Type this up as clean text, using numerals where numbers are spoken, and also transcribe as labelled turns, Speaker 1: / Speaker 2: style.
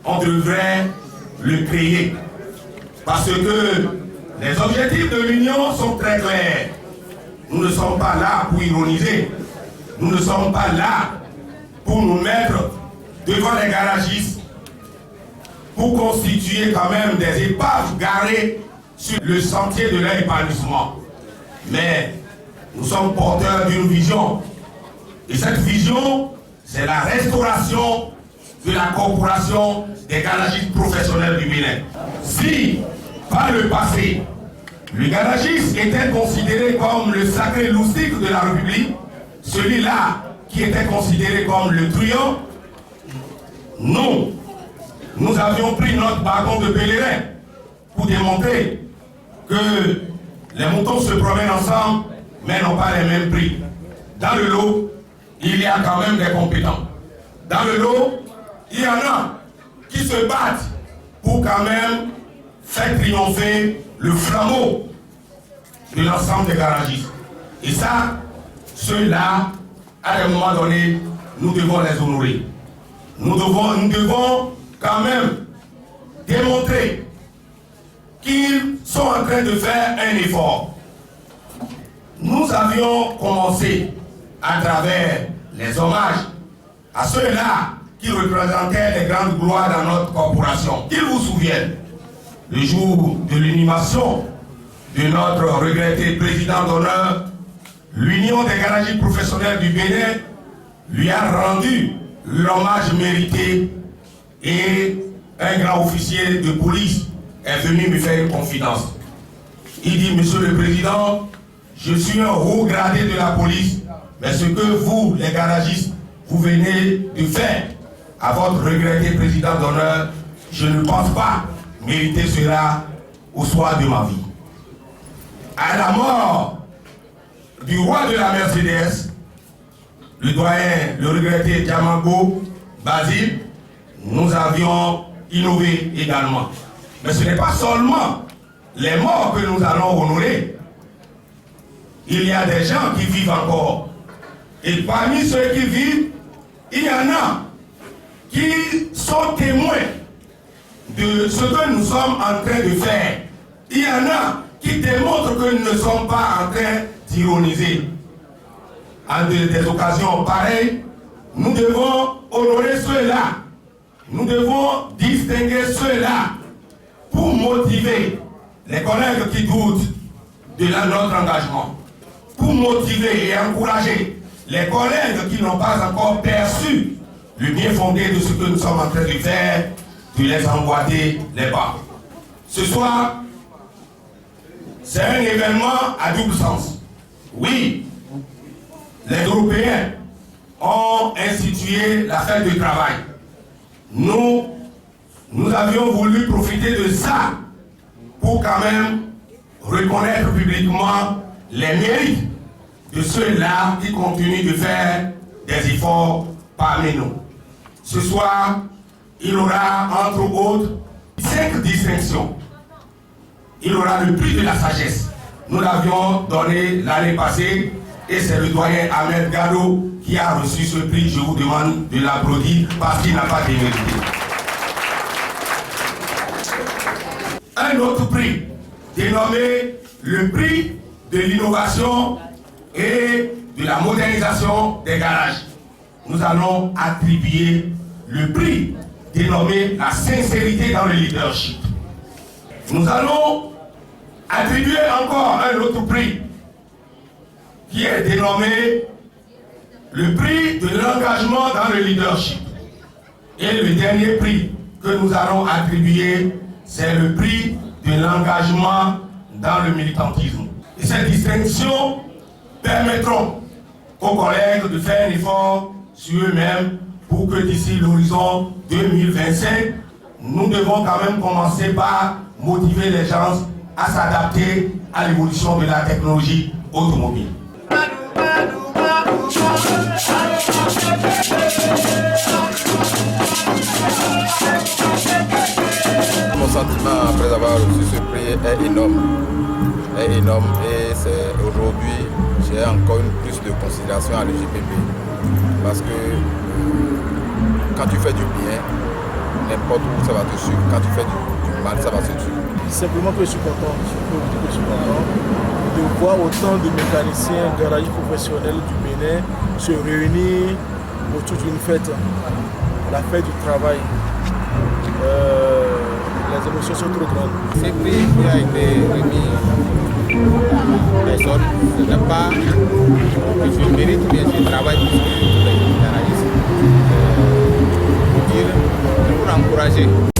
Speaker 1: on devrait le créer. Parce que les objectifs de l'Union sont très clairs. Nous ne sommes pas là pour ironiser. Nous ne sommes pas là pour nous mettre devant les garagistes pour constituer quand même des épaves garées sur le sentier de leur épanouissement. Mais nous sommes porteurs d'une vision. Et cette vision, c'est la restauration de la corporation des garagistes professionnels du Bénin. Si, par le passé, le garagiste était considéré comme le sacré loustique de la République, celui-là qui était considéré comme le truand, nous avions pris notre wagon de pèlerin pour démontrer que les moutons se promènent ensemble, mais n'ont pas les mêmes prix. Dans le lot, il y a quand même des compétents. Dans le lot, il y en a qui se battent pour quand même faire triompher le flambeau de l'ensemble des garagistes. Et ça, ceux-là, à un moment donné, nous devons les honorer. Nous devons quand même démontrer qu'ils sont en train de faire un effort. Nous avions commencé à travers les hommages à ceux-là qui représentaient les grandes gloires dans notre corporation. Qu'ils vous souviennent, le jour de l'inhumation de notre regretté président d'honneur, l'Union des garagistes professionnels du Bénin lui a rendu l'hommage mérité et un grand officier de police est venu me faire une confidence. Il dit, Monsieur le Président, je suis un haut gradé de la police, mais ce que vous, les garagistes, vous venez de faire à votre regretté président d'honneur, je ne pense pas mériter cela au soir de ma vie. À la mort du roi de la Mercedes, le doyen, le regretté Diamango Basile, nous avions innové également. Mais ce n'est pas seulement les morts que nous allons honorer. Il y a des gens qui vivent encore. Et parmi ceux qui vivent, il y en a qui sont témoins de ce que nous sommes en train de faire. Il y en a qui démontrent que nous ne sommes pas en train d'ironiser. En des occasions pareilles, nous devons honorer ceux-là. Nous devons distinguer ceux-là pour motiver les collègues qui doutent de notre engagement. Pour motiver et encourager les collègues qui n'ont pas encore perçu le bien fondé de ce que nous sommes en train de faire, de les emboîter les bas. Ce soir, c'est un événement à double sens. Oui, les Européens ont institué la fête du travail. Nous avions voulu profiter de ça pour quand même reconnaître publiquement les mérites de ceux-là qui continuent de faire des efforts parmi nous. Ce soir, il y aura entre autres 5 distinctions. Il y aura le prix de la sagesse. Nous l'avions donné l'année passée et c'est le doyen Ahmed Gado qui a reçu ce prix. Je vous demande de l'applaudir parce qu'il n'a pas démérité. Un autre prix, dénommé le prix de l'innovation et de la modernisation des garages. Nous allons attribuer le prix dénommé la sincérité dans le leadership. Nous allons attribuer encore un autre prix qui est dénommé le prix de l'engagement dans le leadership. Et le dernier prix que nous allons attribuer, c'est le prix de l'engagement dans le militantisme. Et ces distinctions permettront aux collègues de faire un effort sur eux-mêmes pour que d'ici l'horizon 2025, nous devons quand même commencer par motiver les gens à s'adapter à l'évolution de la technologie automobile.
Speaker 2: Mon sentiment après avoir reçu ce prix est énorme. Et c'est aujourd'hui, j'ai encore une plus de considération à l'UGPP. Parce que quand tu fais du bien, n'importe où ça va te suivre. Quand tu fais du mal, ça va se suivre.
Speaker 3: Simplement que je suis content, je suis content de voir autant de mécaniciens, garagistes professionnels du Bénin se réunir autour d'une fête, la fête du travail. Les émotions sont trop grandes.
Speaker 4: Ce prix qui a été remis à personne, ce n'est pas que je mérite ou bien je travaille plus que les garagistes. Pour dire, pour encourager